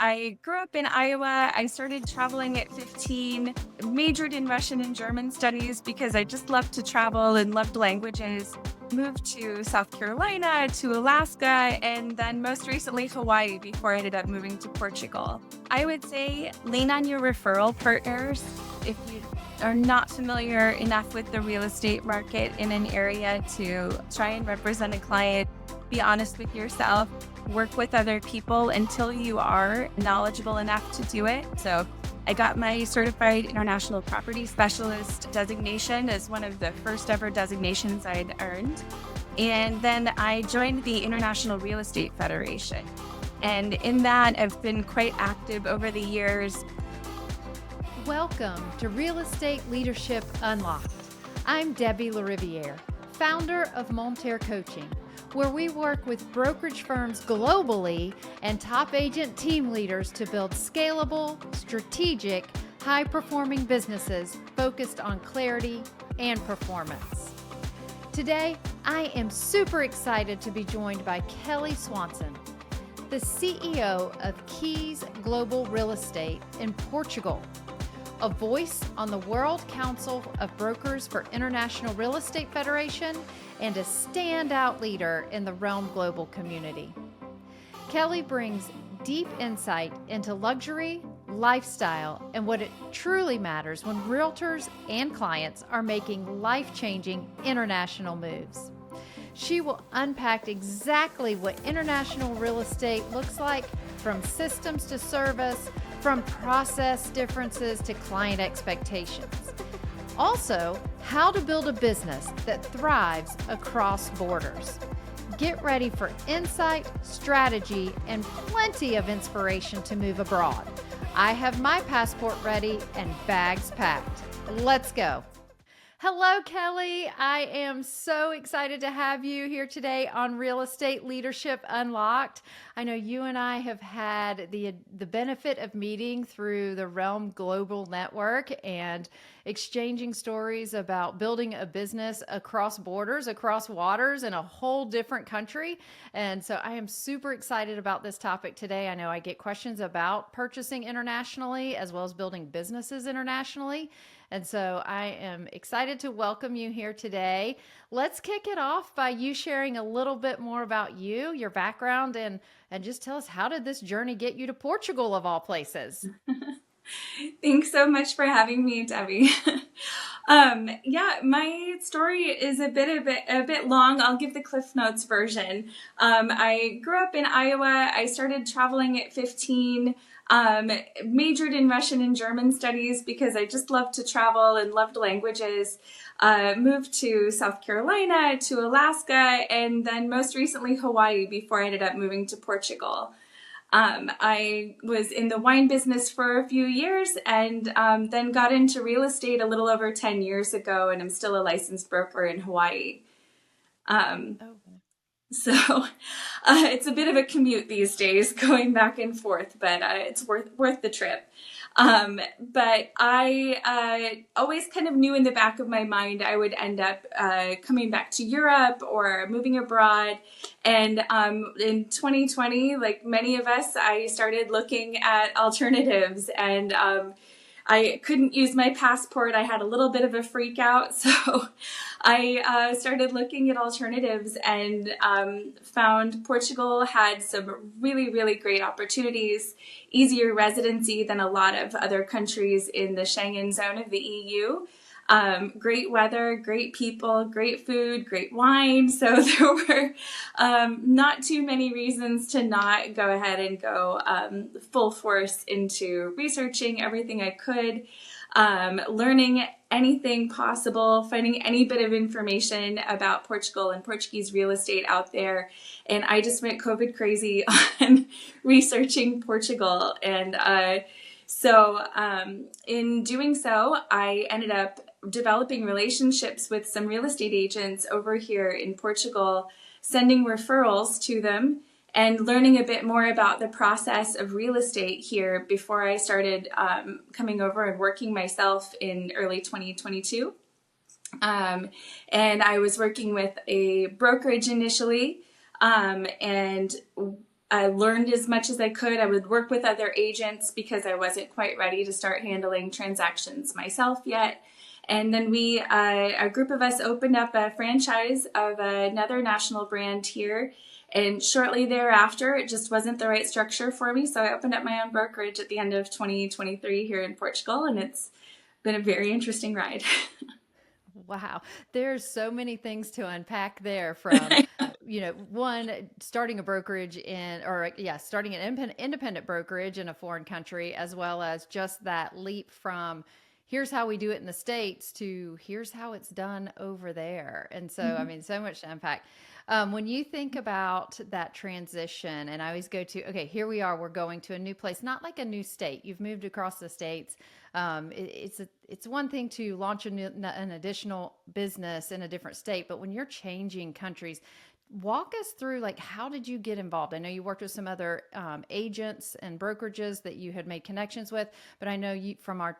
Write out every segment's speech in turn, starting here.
I grew up in Iowa. I started traveling at 15, majored in Russian and German studies because I just loved to travel and loved languages. Moved to South Carolina, to Alaska, and then most recently Hawaii before I ended up moving to Portugal. I would say lean on your referral partners if you are not familiar enough with the real estate market in an area to try and represent a client. Be honest with yourself, work with other people until you are knowledgeable enough to do it. So I got my certified international property specialist designation as one of the first ever designations I'd earned. And then I joined the International Real Estate Federation. And in that, I've been quite active over the years. Welcome to Real Estate Leadership Unlocked. I'm Debbie Lariviere, founder of Monter Coaching, where we work with brokerage firms globally and top agent team leaders to build scalable, strategic, high-performing businesses focused on clarity and performance. Today, I am super excited to be joined by Kelly Swanson, the CEO of Keys Global Real Estate in Portugal, a voice on the World Council of Brokers for International Real Estate Federation, and a standout leader in the Realm Global community. Kelly brings deep insight into luxury, lifestyle, and what it truly matters when realtors and clients are making life-changing international moves. She will unpack exactly what international real estate looks like, from systems to service, from process differences to client expectations. Also, how to build a business that thrives across borders. Get ready for insight, strategy, and plenty of inspiration to move abroad. I have my passport ready and bags packed. Let's go. Hello, Kelly. I am so excited to have you here today on Real Estate Leadership Unlocked. I know you and I have had the benefit of meeting through the Realm Global Network and exchanging stories about building a business across borders, across waters in a whole different country. And so I am super excited about this topic today. I know I get questions about purchasing internationally as well as building businesses internationally. And so I am excited to welcome you here today. Let's kick it off by you sharing a little bit more about you, your background, and just tell us, how did this journey get you to Portugal of all places? Thanks so much for having me, Debbie. My story is a bit long. I'll give the Cliff Notes version. I grew up in Iowa. I started traveling at 15. Majored in Russian and German studies because I just loved to travel and loved languages. Moved to South Carolina, to Alaska, and then most recently Hawaii before I ended up moving to Portugal. I was in the wine business for a few years and then got into real estate a little over 10 years ago, and I'm still a licensed broker in Hawaii. So it's a bit of a commute these days going back and forth, but it's worth the trip. But I always kind of knew in the back of my mind I would end up coming back to Europe or moving abroad. And in 2020, like many of us, I started looking at alternatives, and I couldn't use my passport. I had a little bit of a freak out. So I started looking at alternatives and found Portugal had some really, really great opportunities, easier residency than a lot of other countries in the Schengen zone of the EU. Great weather, great people, great food, great wine. So there were not too many reasons to not go ahead and go full force into researching everything I could, learning anything possible, finding any bit of information about Portugal and Portuguese real estate out there. And I just went COVID crazy on researching Portugal. And so in doing so, I ended up developing relationships with some real estate agents over here in Portugal, sending referrals to them and learning a bit more about the process of real estate here before I started coming over and working myself in early 2022. And I was working with a brokerage initially, and I learned as much as I could. I would work with other agents because I wasn't quite ready to start handling transactions myself yet. And then a group of us opened up a franchise of another national brand here. And shortly thereafter, it just wasn't the right structure for me. So I opened up my own brokerage at the end of 2023 here in Portugal. And it's been a very interesting ride. Wow. There's so many things to unpack there from, one, starting a brokerage starting an independent brokerage in a foreign country, as well as just that leap from here's how we do it in the States to here's how it's done over there. And so, I mean, so much to unpack. When you think about that transition, and I always go to, okay, here we are, we're going to a new place, not like a new state. You've moved across the states. It's one thing to launch an additional business in a different state, but when you're changing countries, walk us through, like, how did you get involved? I know you worked with some other agents and brokerages that you had made connections with, but I know you, from our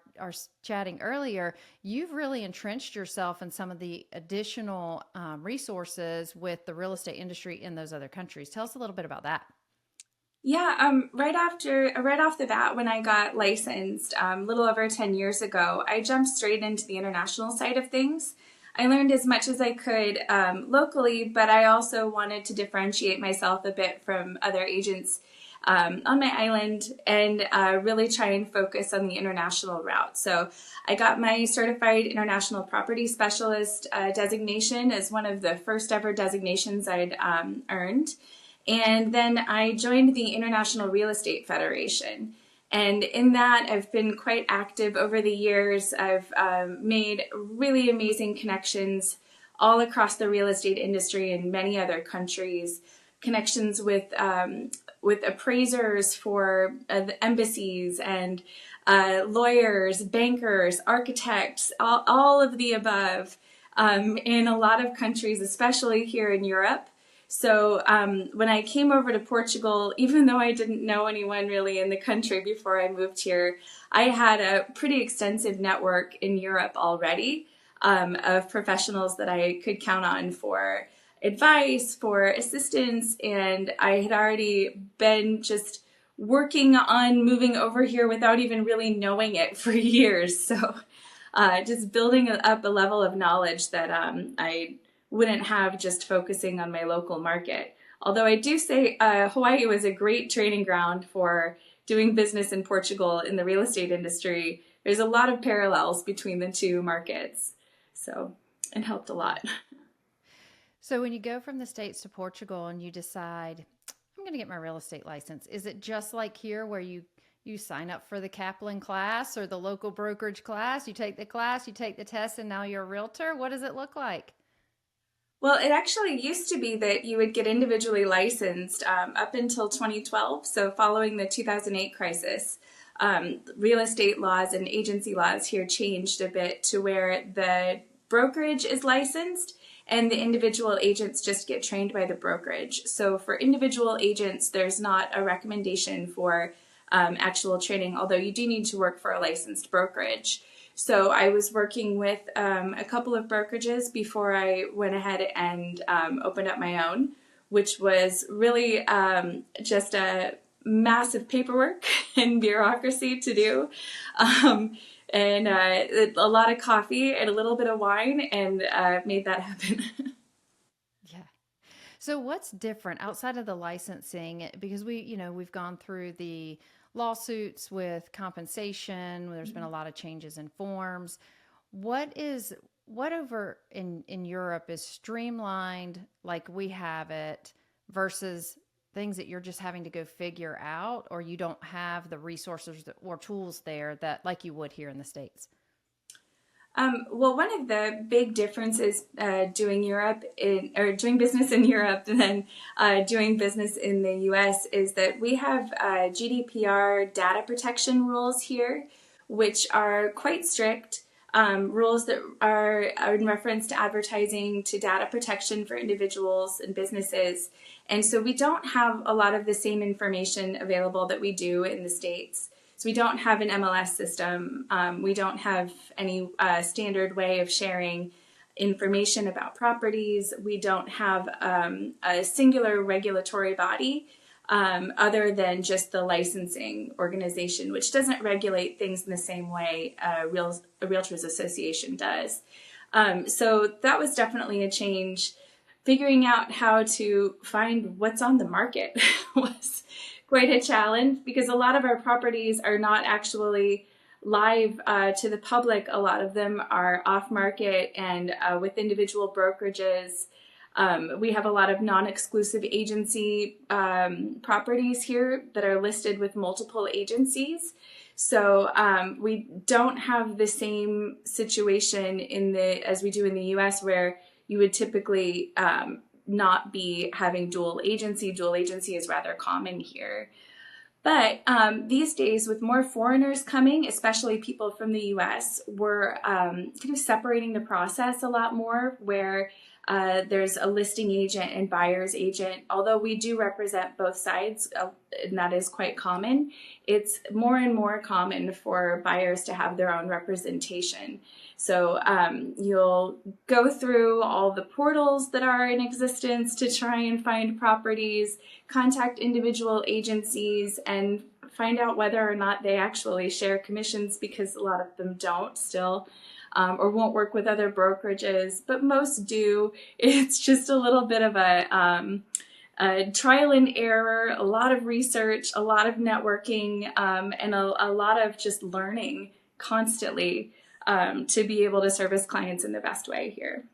chatting earlier, you've really entrenched yourself in some of the additional resources with the real estate industry in those other countries. Tell us a little bit about that. Yeah, right off the bat, when I got licensed, a little over 10 years ago, I jumped straight into the international side of things. I learned as much as I could locally, but I also wanted to differentiate myself a bit from other agents on my island and really try and focus on the international route. So I got my certified international property specialist designation as one of the first ever designations I'd earned. And then I joined the International Real Estate Federation. And in that, I've been quite active over the years. I've made really amazing connections all across the real estate industry in many other countries. Connections with appraisers for the embassies and lawyers, bankers, architects, all of the above in a lot of countries, especially here in Europe. So when I came over to Portugal, even though I didn't know anyone really in the country before I moved here, I had a pretty extensive network in Europe already of professionals that I could count on for advice, for assistance, and I had already been just working on moving over here without even really knowing it for years. So just building up a level of knowledge that I wouldn't have just focusing on my local market. Although I do say Hawaii was a great training ground for doing business in Portugal in the real estate industry. There's a lot of parallels between the two markets. So it helped a lot. So when you go from the States to Portugal and you decide, I'm going to get my real estate license, is it just like here where you sign up for the Kaplan class or the local brokerage class, you take the class, you take the test, and now you're a realtor? What does it look like? Well, it actually used to be that you would get individually licensed up until 2012. So following the 2008 crisis, real estate laws and agency laws here changed a bit to where the brokerage is licensed and the individual agents just get trained by the brokerage. So for individual agents, there's not a recommendation for actual training, although you do need to work for a licensed brokerage. So I was working with a couple of brokerages before I went ahead and opened up my own, which was really just a massive paperwork and bureaucracy to do. And a lot of coffee and a little bit of wine, and made that happen. Yeah. So what's different outside of the licensing? Because we've gone through the lawsuits with compensation. There's been a lot of changes in forms. What over in Europe is streamlined like we have it versus things that you're just having to go figure out, or you don't have the resources or tools there that like you would here in the States? Well, one of the big differences doing business in Europe than doing business in the U.S. is that we have GDPR data protection rules here, which are quite strict. Rules that are in reference to advertising, to data protection for individuals and businesses. And so we don't have a lot of the same information available that we do in the States. So we don't have an MLS system. We don't have any standard way of sharing information about properties. We don't have a singular regulatory body other than just the licensing organization, which doesn't regulate things in the same way a Realtors Association does. So that was definitely a change. Figuring out how to find what's on the market was quite a challenge, because a lot of our properties are not actually live to the public. A lot of them are off market and with individual brokerages. We have a lot of non-exclusive agency properties here that are listed with multiple agencies. So we don't have the same situation as we do in the US, where you would typically not be having dual agency. Dual agency is rather common here. But these days, with more foreigners coming, especially people from the US, we're kind of separating the process a lot more, where there's a listing agent and buyer's agent. Although we do represent both sides, and that is quite common, it's more and more common for buyers to have their own representation. So you'll go through all the portals that are in existence to try and find properties, contact individual agencies, and find out whether or not they actually share commissions, because a lot of them don't still. Or won't work with other brokerages, but most do. It's just a little bit of a trial and error, a lot of research, a lot of networking, and a lot of just learning constantly to be able to service clients in the best way here.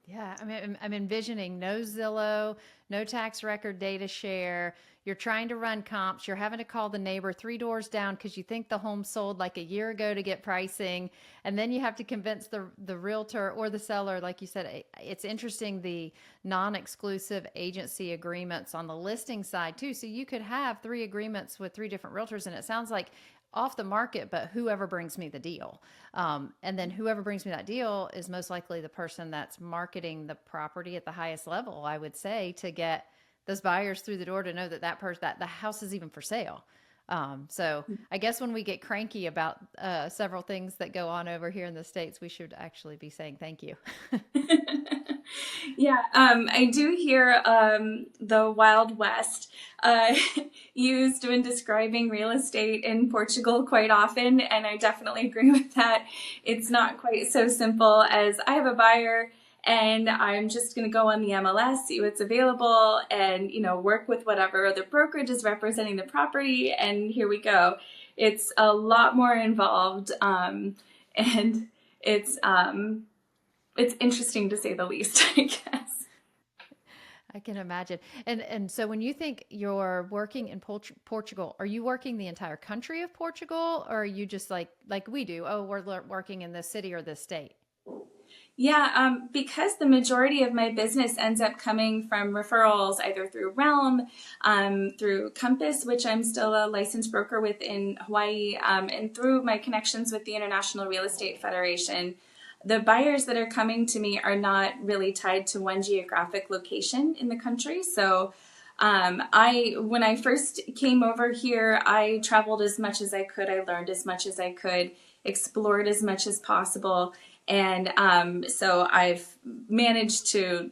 Yeah, I mean, I'm envisioning no Zillow, no tax record data share. You're trying to run comps. You're having to call the neighbor 3 doors down because you think the home sold like a year ago to get pricing. And then you have to convince the realtor or the seller, like you said. It's interesting, the non-exclusive agency agreements on the listing side too. So you could have 3 agreements with 3 different realtors, and it sounds like off the market, but whoever brings me the deal. And then whoever brings me that deal is most likely the person that's marketing the property at the highest level, I would say, to get those buyers through the door, to know that the house is even for sale. So I guess when we get cranky about several things that go on over here in the States, we should actually be saying thank you. Yeah, I do hear the Wild West used when describing real estate in Portugal quite often, and I definitely agree with that. It's not quite so simple as, I have a buyer and I'm just going to go on the MLS, see what's available, and work with whatever other brokerage is representing the property, and here we go. It's a lot more involved, and it's interesting to say the least, I guess. I can imagine. And so when you think you're working in Portugal, are you working the entire country of Portugal, or are you just like we do? Oh, we're working in this city or this state. Yeah, because the majority of my business ends up coming from referrals, either through Realm, through Compass, which I'm still a licensed broker with in Hawaii, and through my connections with the International Real Estate Federation. The buyers that are coming to me are not really tied to one geographic location in the country. So when I first came over here, I traveled as much as I could. I learned as much as I could, explored as much as possible. And so I've managed to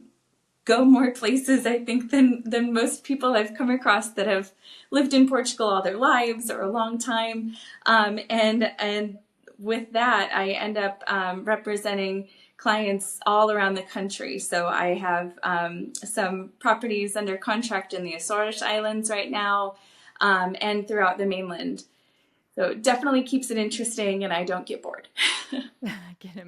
go more places, I think, than most people I've come across that have lived in Portugal all their lives or a long time. And with that, I end up representing clients all around the country. So I have some properties under contract in the Azores Islands right now, and throughout the mainland. So it definitely keeps it interesting, and I don't get bored. I can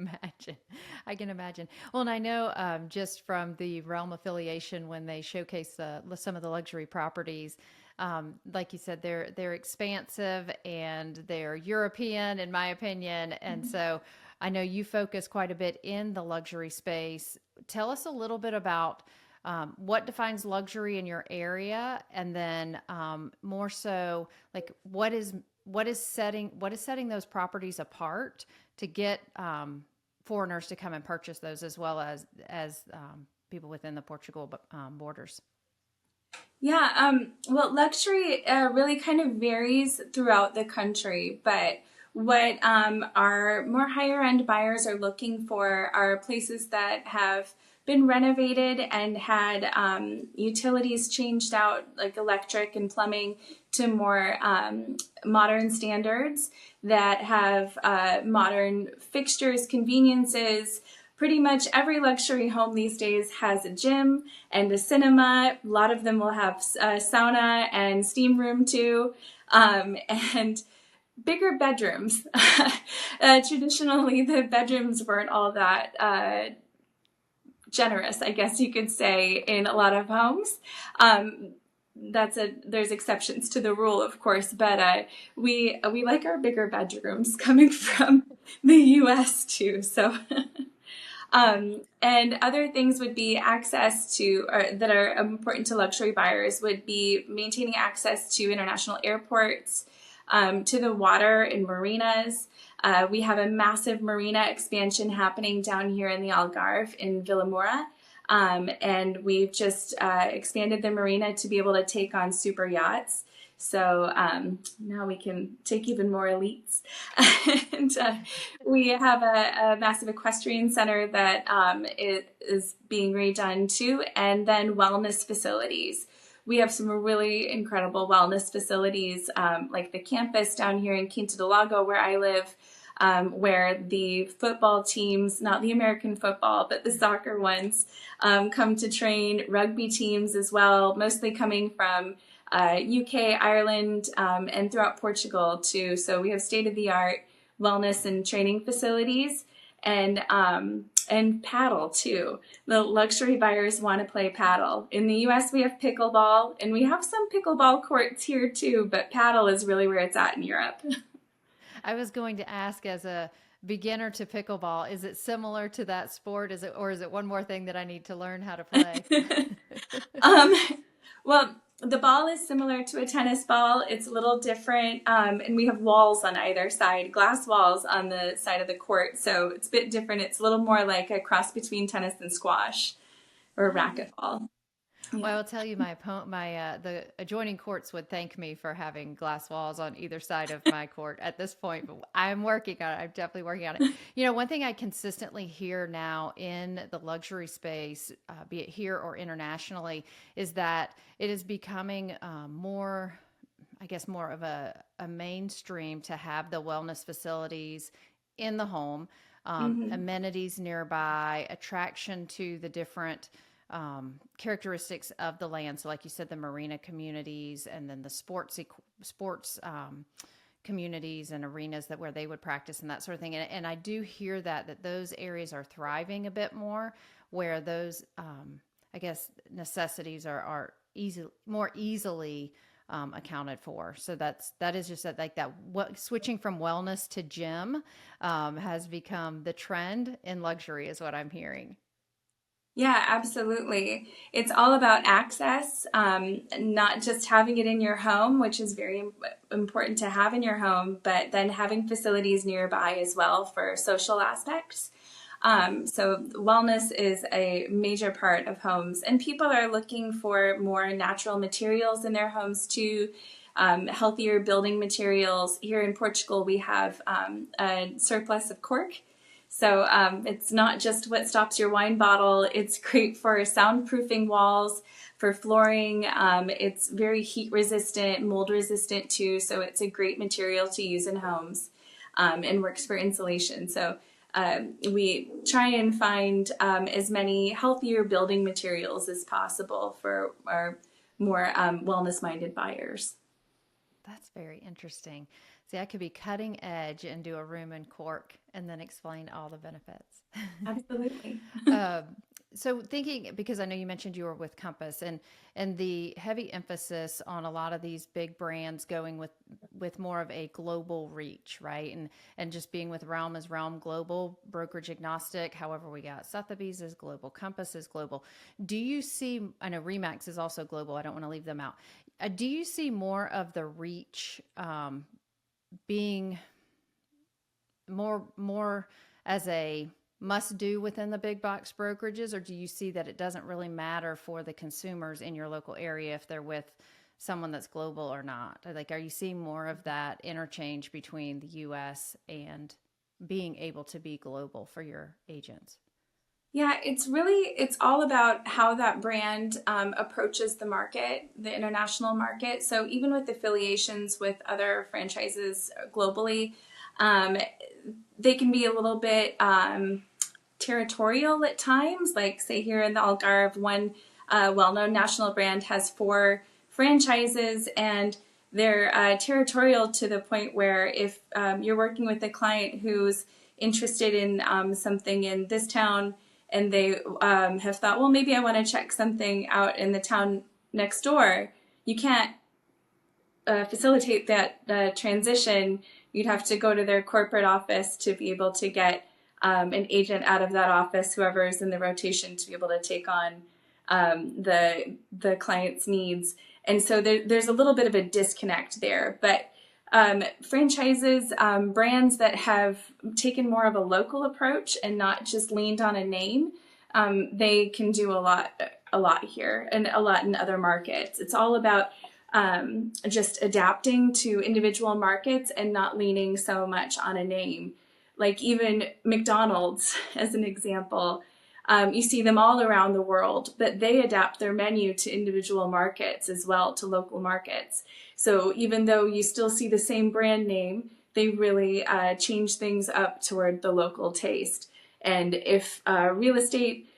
imagine. Well, and I know just from the Realm affiliation, when they showcase some of the luxury properties, like you said, they're expansive and they're European, in my opinion. And so I know you focus quite a bit in the luxury space. Tell us a little bit about what defines luxury in your area, and then more so, like what is setting those properties apart to get foreigners to come and purchase those, as well as people within the Portugal borders. Yeah, well, luxury really kind of varies throughout the country, but what our more higher end buyers are looking for are places that have been renovated and had utilities changed out, like electric and plumbing, to more modern standards that have modern fixtures, conveniences. Pretty much every luxury home these days has a gym and a cinema. A lot of them will have a sauna and steam room too, and bigger bedrooms. Traditionally, the bedrooms weren't all that generous, I guess you could say, in a lot of homes. There's exceptions to the rule, of course, but we like our bigger bedrooms coming from the U.S. too. So. And other things would be access to, or that are important to luxury buyers, would be maintaining access to international airports, to the water in marinas. We have a massive marina expansion happening down here in the Algarve in Vilamora. And we've just expanded the marina to be able to take on super yachts. So now we can take even more elites. And we have a massive equestrian center that is being redone too. And then wellness facilities. We have some really incredible wellness facilities, like the campus down here in Quinta do Lago, where I live, where the football teams, not the American football, but the soccer ones, come to train, rugby teams as well, mostly coming from UK, Ireland, and throughout Portugal too. So we have state-of-the-art wellness and training facilities, and paddle too. The luxury buyers want to play paddle. In the US, we have pickleball, and we have some pickleball courts here too, but paddle is really where it's at in Europe. I was going to ask, as a beginner to pickleball, is it similar to that sport? Or is it one more thing that I need to learn how to play? Well, the ball is similar to a tennis ball. It's a little different, and we have walls on either side, glass walls on the side of the court, so it's a bit different. It's a little more like a cross between tennis and squash or racquetball. Yeah. Well, I'll tell you, the adjoining courts would thank me for having glass walls on either side of my court at this point, but I'm working on it. I'm definitely working on it. You know, one thing I consistently hear now in the luxury space, be it here or internationally, is that it is becoming more of a mainstream to have the wellness facilities in the home, amenities nearby, attraction to the different characteristics of the land. So like you said, the marina communities, and then the sports communities and arenas where they would practice and that sort of thing. And I do hear that those areas are thriving a bit more, where those, necessities are more easily accounted for. So that is just what switching from wellness to gym has become the trend in luxury, is what I'm hearing. Yeah, absolutely. It's all about access, not just having it in your home, which is very important to have in your home, but then having facilities nearby as well for social aspects. So wellness is a major part of homes, and people are looking for more natural materials in their homes too, healthier building materials. Here in Portugal, we have a surplus of cork. So it's not just what stops your wine bottle. It's great for soundproofing walls, for flooring. It's very heat resistant, mold resistant too. So it's a great material to use in homes, and works for insulation. So we try and find as many healthier building materials as possible for our more wellness-minded buyers. That's very interesting. See, I could be cutting edge and do a room in cork and then explain all the benefits. Absolutely. So thinking, because I know you mentioned you were with Compass, and the heavy emphasis on a lot of these big brands going with more of a global reach, right? And just being with Realm as Realm Global, brokerage agnostic. However, we got Sotheby's is global, Compass is global. Do you see, I know Remax is also global, I don't want to leave them out. Do you see more of the reach being more as a must do within the big box brokerages, or do you see that it doesn't really matter for the consumers in your local area if they're with someone that's global or not? Like, are you seeing more of that interchange between the US and being able to be global for your agents? Yeah, it's all about how that brand approaches the market, the international market. So even with affiliations with other franchises globally, um, they can be a little bit territorial at times. Like say here in the Algarve, one well-known national brand has 4 franchises, and they're territorial to the point where if you're working with a client who's interested in something in this town, and they have thought, well, maybe I want to check something out in the town next door, you can't facilitate that transition. You'd have to go to their corporate office to be able to get an agent out of that office, whoever is in the rotation, to be able to take on the client's needs. And so there's a little bit of a disconnect there. But franchises, brands that have taken more of a local approach and not just leaned on a name, they can do a lot here and a lot in other markets. It's all about just adapting to individual markets and not leaning so much on a name. Like even McDonald's, as an example, you see them all around the world, but they adapt their menu to individual markets as well, to local markets. So even though you still see the same brand name, they really change things up toward the local taste. And if real estate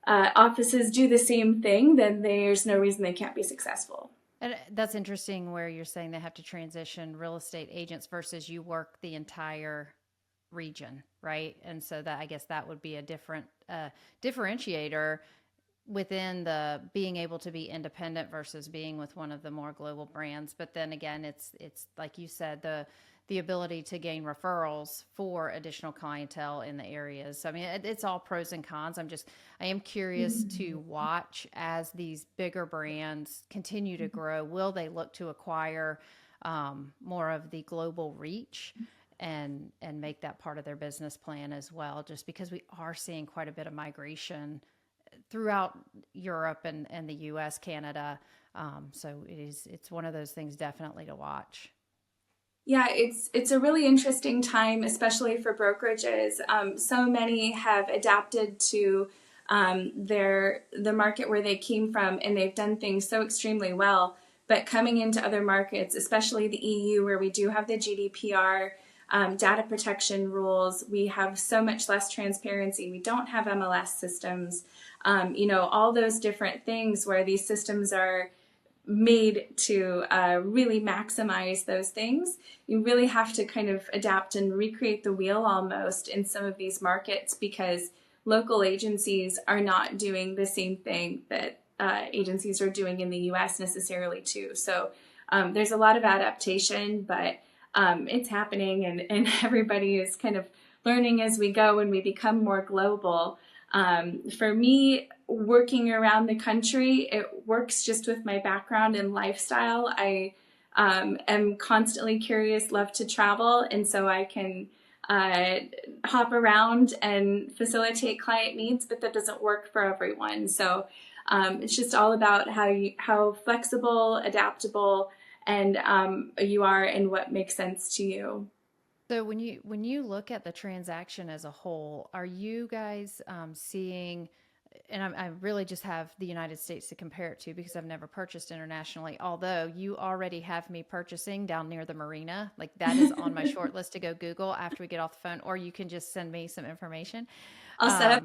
offices do the same thing, then there's no reason they can't be successful. And that's interesting where you're saying they have to transition real estate agents versus you work the entire region, right? And so that, I guess that would be a different differentiator within the being able to be independent versus being with one of the more global brands. But then again, it's like you said, the ability to gain referrals for additional clientele in the areas. So, I mean, it's all pros and cons. I am curious to watch as these bigger brands continue to grow. Will they look to acquire more of the global reach and make that part of their business plan as well? Just because we are seeing quite a bit of migration throughout Europe and the US, Canada. So it's one of those things definitely to watch. Yeah, it's a really interesting time, especially for brokerages. So many have adapted to the market where they came from, and they've done things so extremely well. But coming into other markets, especially the EU, where we do have the GDPR, data protection rules, we have so much less transparency. We don't have MLS systems, all those different things where these systems are made to really maximize those things. You really have to kind of adapt and recreate the wheel almost in some of these markets, because local agencies are not doing the same thing that agencies are doing in the US necessarily too. So there's a lot of adaptation, but it's happening, and everybody is kind of learning as we go and we become more global. For me, working around the country, it works just with my background and lifestyle. I am constantly curious, love to travel, and so I can hop around and facilitate client needs, but that doesn't work for everyone. So it's just all about how flexible, adaptable, and you are, and what makes sense to you. So when you look at the transaction as a whole, are you guys seeing, and I really just have the United States to compare it to because I've never purchased internationally, although you already have me purchasing down near the marina. Like that is on my short list to go Google after we get off the phone, or you can just send me some information. I'll set up.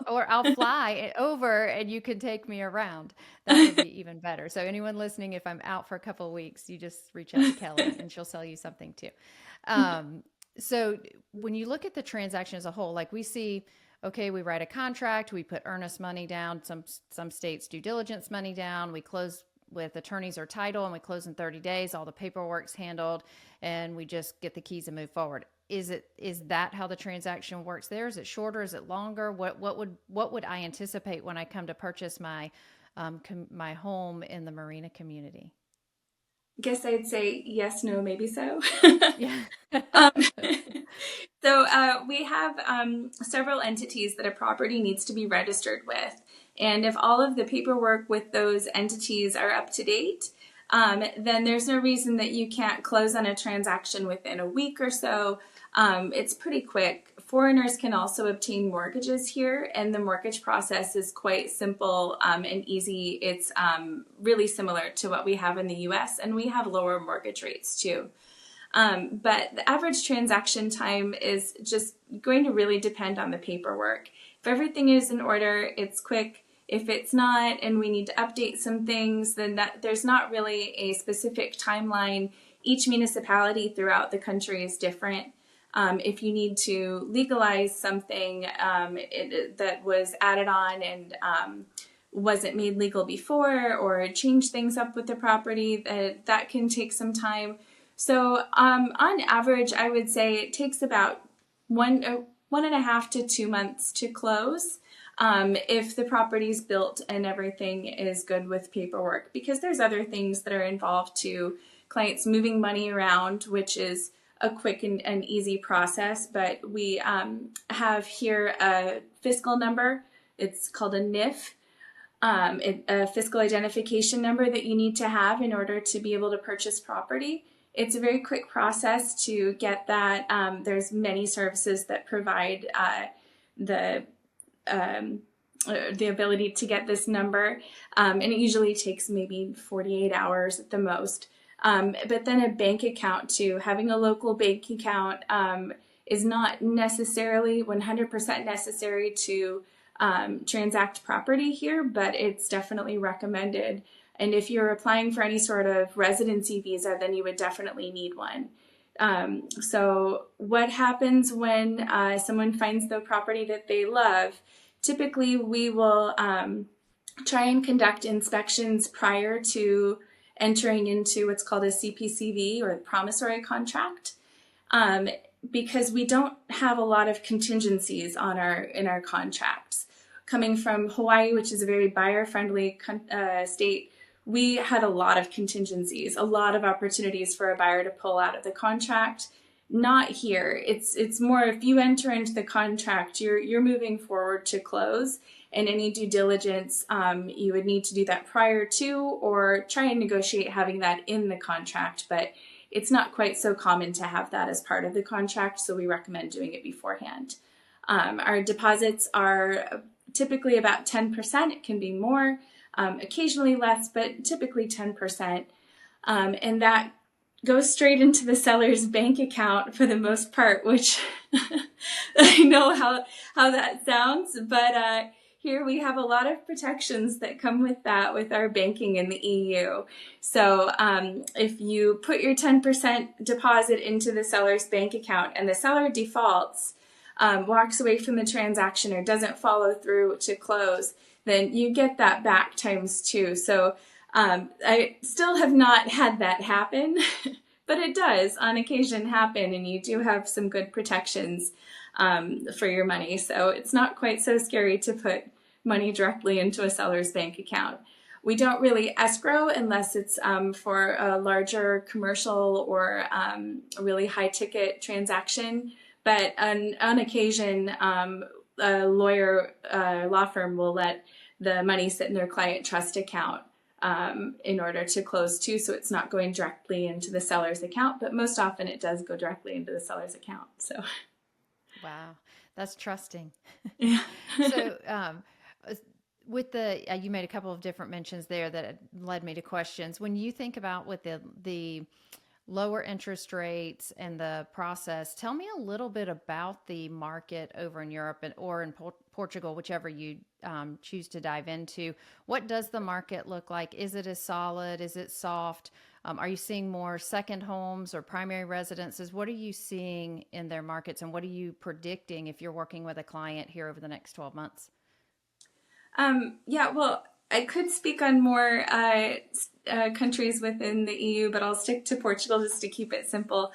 Or I'll fly over and you can take me around. That would be even better. So anyone listening, if I'm out for a couple of weeks, you just reach out to Kelly and she'll sell you something too. So when you look at the transaction as a whole, like we see, okay, we write a contract, we put earnest money down, some states due diligence money down, we close with attorneys or title, and we close in 30 days, all the paperwork's handled, and we just get the keys and move forward. Is that how the transaction works there? Is it shorter? Is it longer? What would I anticipate when I come to purchase my my home in the marina community? Guess I'd say yes, no, maybe so. Yeah. So we have several entities that a property needs to be registered with. And if all of the paperwork with those entities are up to date, then there's no reason that you can't close on a transaction within a week or so. It's pretty quick Foreigners can also obtain mortgages here, and the mortgage process is quite simple and easy. It's really similar to what we have in the US, and we have lower mortgage rates too. But the average transaction time is just going to really depend on the paperwork. If everything is in order, it's quick. If it's not, and we need to update some things, then there's not really a specific timeline. Each municipality throughout the country is different. If you need to legalize something that was added on and wasn't made legal before, or change things up with the property, that can take some time. So on average, I would say it takes about 1.5 to 2 months to close if the property's built and everything is good with paperwork, because there's other things that are involved too. Clients moving money around, which is a quick and easy process, but we have here a fiscal number. It's called a NIF, a fiscal identification number that you need to have in order to be able to purchase property. It's a very quick process to get that. There's many services that provide the ability to get this number, and it usually takes maybe 48 hours at the most. But then a bank account too. Having a local bank account is not necessarily 100% necessary to transact property here, but it's definitely recommended. And if you're applying for any sort of residency visa, then you would definitely need one. So what happens when someone finds the property that they love? Typically, we will try and conduct inspections prior to entering into what's called a CPCV, or promissory contract, because we don't have a lot of contingencies in our contracts. Coming from Hawaii, which is a very buyer-friendly state, we had a lot of contingencies, a lot of opportunities for a buyer to pull out of the contract. Not here. It's more, if you enter into the contract, you're moving forward to close, and any due diligence you would need to do that prior to, or try and negotiate having that in the contract. But it's not quite so common to have that as part of the contract, so we recommend doing it beforehand. Our deposits are typically about 10%. It can be more, occasionally less, but typically 10%. And that goes straight into the seller's bank account for the most part, which I know how that sounds, but here we have a lot of protections that come with that, with our banking in the EU. So if you put your 10% deposit into the seller's bank account and the seller defaults, walks away from the transaction, or doesn't follow through to close, then you get that back times 2. So I still have not had that happen, but it does on occasion happen, and you do have some good protections for your money. So it's not quite so scary to put money directly into a seller's bank account. We don't really escrow unless it's for a larger commercial or a really high ticket transaction. But on occasion, a lawyer, law firm will let the money sit in their client trust account in order to close too, so it's not going directly into the seller's account, but most often it does go directly into the seller's account. So, wow, that's trusting. Yeah. So, with you made a couple of different mentions there that led me to questions. When you think about with the lower interest rates and the process, tell me a little bit about the market over in Europe or in Portugal, whichever you choose to dive into. What does the market look like? Is it as solid? Is it soft? Are you seeing more second homes or primary residences? What are you seeing in their markets, and what are you predicting if you're working with a client here over the next 12 months? Yeah, well, I could speak on more countries within the EU, but I'll stick to Portugal just to keep it simple.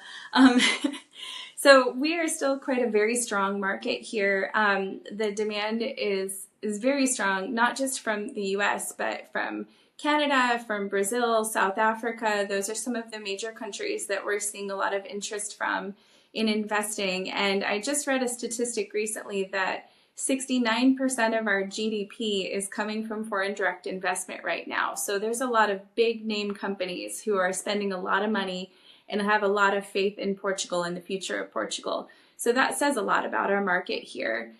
So we are still quite a very strong market here. The demand is very strong, not just from the US, but from Canada, from Brazil, South Africa. Those are some of the major countries that we're seeing a lot of interest from in investing. And I just read a statistic recently that 69% of our GDP is coming from foreign direct investment right now. So there's a lot of big name companies who are spending a lot of money and have a lot of faith in Portugal and the future of Portugal. So that says a lot about our market here.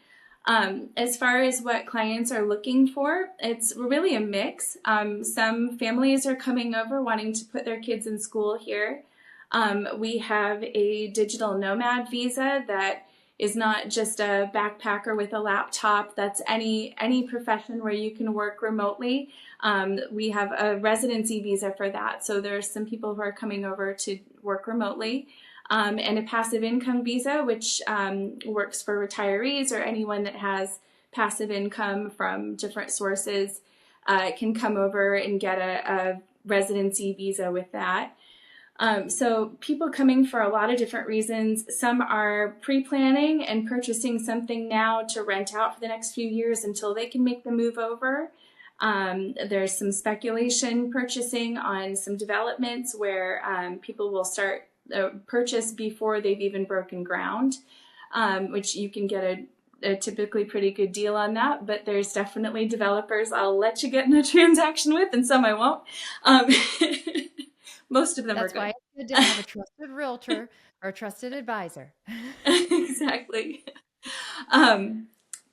As far as what clients are looking for, it's really a mix. Some families are coming over wanting to put their kids in school here. We have a digital nomad visa that is not just a backpacker with a laptop. That's any profession where you can work remotely. We have a residency visa for that. So there's some people who are coming over to work remotely. And a passive income visa, which works for retirees or anyone that has passive income from different sources, can come over and get a residency visa with that. So people coming for a lot of different reasons. Some are pre-planning and purchasing something now to rent out for the next few years until they can make the move over. There's some speculation purchasing on some developments where people will start purchase before they've even broken ground, which you can get a typically pretty good deal on that. But there's definitely developers I'll let you get in a transaction with, and some I won't. Most of them That's are good. why it's good to have a trusted realtor or a trusted advisor. Exactly.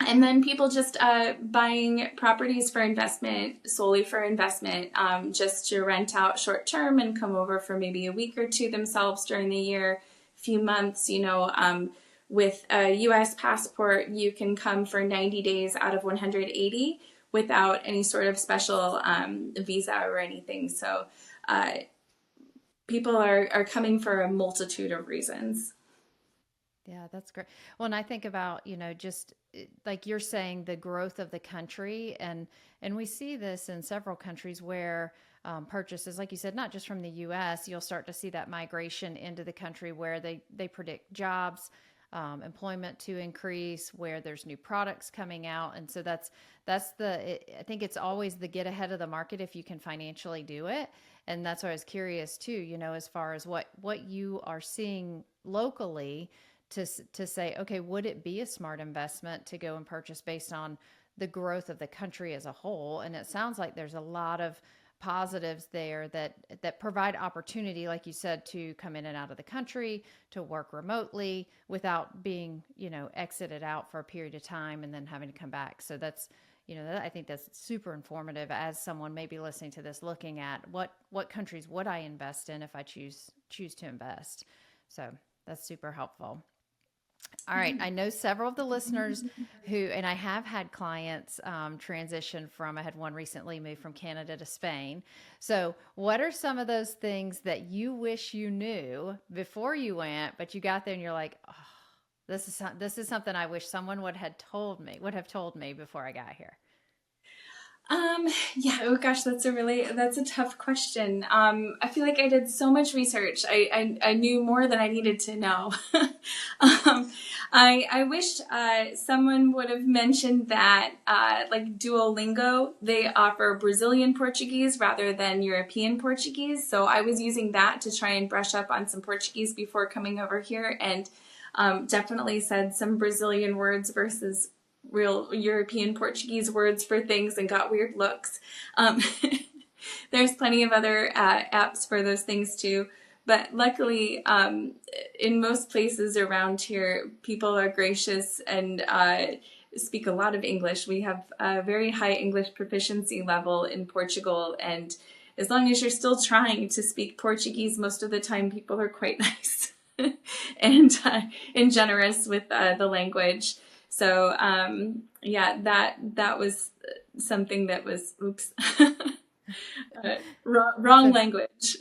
And then people just buying properties for investment, solely for investment, just to rent out short term and come over for maybe a week or two themselves during the year, few months. With a U.S. passport, you can come for 90 days out of 180 without any sort of special visa or anything. So people are coming for a multitude of reasons. Yeah, that's great. Well, and I think about, just like you're saying, the growth of the country, and we see this in several countries where purchases, like you said, not just from the U.S., you'll start to see that migration into the country where they predict jobs, employment to increase, where there's new products coming out, and so I think it's always the get ahead of the market if you can financially do it, and that's why I was curious too, as far as what you are seeing locally. To say, okay, would it be a smart investment to go and purchase based on the growth of the country as a whole? And it sounds like there's a lot of positives there that provide opportunity, like you said, to come in and out of the country, to work remotely without being, exited out for a period of time and then having to come back. So that's, I think that's super informative as someone maybe listening to this, looking at what countries would I invest in if I choose to invest. So that's super helpful. All right. I know several of the listeners and I have had clients transition I had one recently move from Canada to Spain. So what are some of those things that you wish you knew before you went, but you got there and you're like, oh, this is something I wish someone would have told me before I got here? Yeah, oh gosh, that's a tough question. I feel like I did so much research. I knew more than I needed to know. I wish, someone would have mentioned that, like Duolingo, they offer Brazilian Portuguese rather than European Portuguese. So I was using that to try and brush up on some Portuguese before coming over here, and, definitely said some Brazilian words versus real European Portuguese words for things and got weird looks. There's plenty of other apps for those things too. But luckily, in most places around here, people are gracious and speak a lot of English. We have a very high English proficiency level in Portugal. And as long as you're still trying to speak Portuguese, most of the time people are quite nice and generous with the language. So, yeah, that was something that was, oops, wrong language.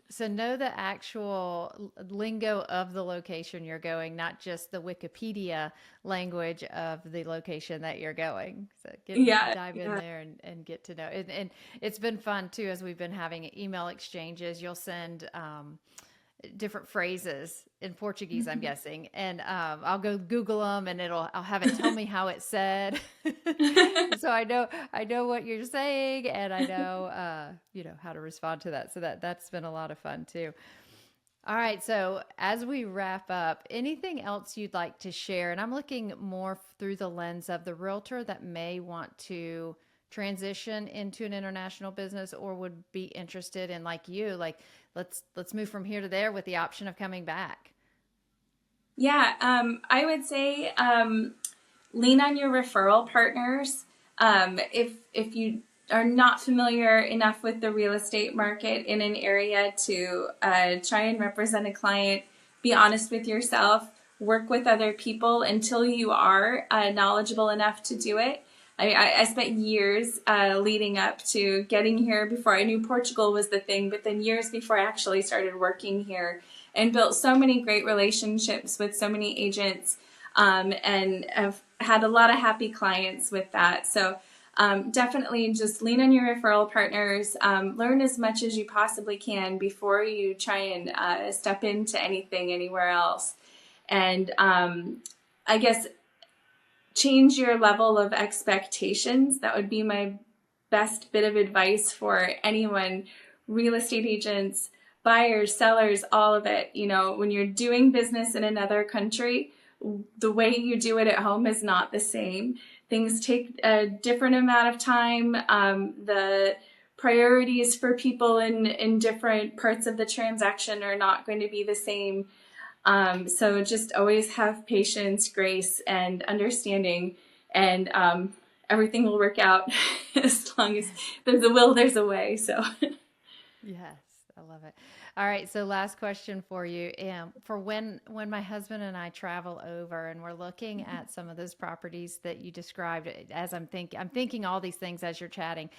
So know the actual lingo of the location you're going, not just the Wikipedia language of the location that you're going. So dive in there and get to know. And it's been fun too, as we've been having email exchanges. You'll send different phrases in Portuguese, I'm guessing, and I'll go Google them, and I'll have it tell me how it's said. So I know what you're saying, and I know how to respond to that. So that's been a lot of fun too. All right, so as we wrap up, anything else you'd like to share? And I'm looking more through the lens of the realtor that may want to transition into an international business or would be interested in, like let's move from here to there with the option of coming back. Yeah, I would say lean on your referral partners. If you are not familiar enough with the real estate market in an area to try and represent a client, be honest with yourself, work with other people until you are knowledgeable enough to do it. I spent years leading up to getting here before I knew Portugal was the thing, but then years before I actually started working here, and built so many great relationships with so many agents, and have had a lot of happy clients with that. So definitely just lean on your referral partners, learn as much as you possibly can before you try and step into anything anywhere else. And I guess change your level of expectations. That would be my best bit of advice for anyone, real estate agents, buyers, sellers, all of it. You know, when you're doing business in another country, the way you do it at home is not the same. Things take a different amount of time. The priorities for people in different parts of the transaction are not going to be the same. So just always have patience, grace, and understanding, and everything will work out as long as there's a will, there's a way. So Yes, I love it. All right, so last question for you. For when my husband and I travel over and we're looking at some of those properties that you described, as I'm thinking all these things as you're chatting.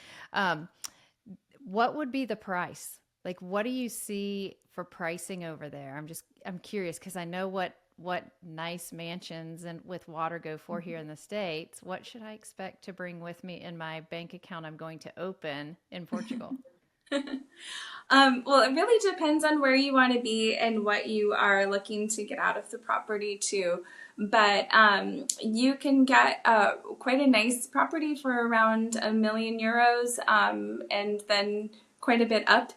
What would be the price? Like, what do you see for pricing over there? I'm curious because I know what nice mansions and with water go for here in the States. What should I expect to bring with me in my bank account I'm going to open in Portugal? Well, it really depends on where you want to be and what you are looking to get out of the property too. But you can get quite a nice property for around €1 million, and then quite a bit up.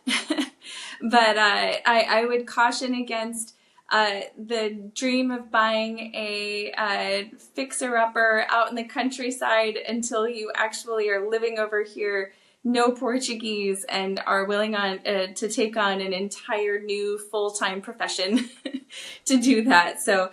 But I would caution against the dream of buying a fixer-upper out in the countryside until you actually are living over here, know Portuguese, and are willing to take on an entire new full-time profession to do that. So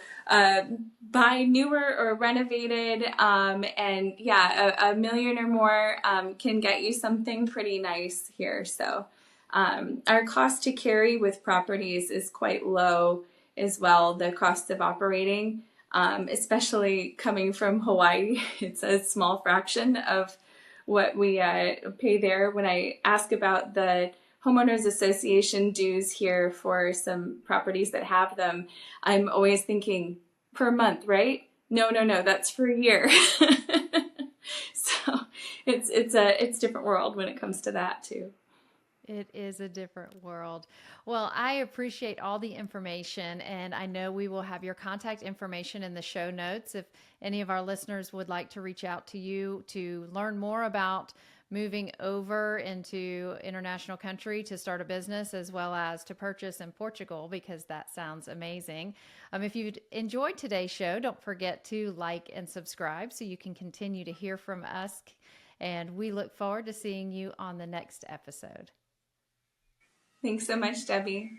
buy newer or renovated, and yeah, a million or more can get you something pretty nice here. So our cost to carry with properties is quite low as well, the cost of operating, especially coming from Hawaii. It's a small fraction of what we pay there. When I ask about the homeowners association dues here for some properties that have them, I'm always thinking per month, right? No, that's for a year. So it's a different world when it comes to that too. It is a different world. Well, I appreciate all the information, and I know we will have your contact information in the show notes if any of our listeners would like to reach out to you to learn more about moving over into international country to start a business as well as to purchase in Portugal, because that sounds amazing. If you enjoyed today's show, don't forget to like and subscribe so you can continue to hear from us, and we look forward to seeing you on the next episode. Thanks so much, Debbie.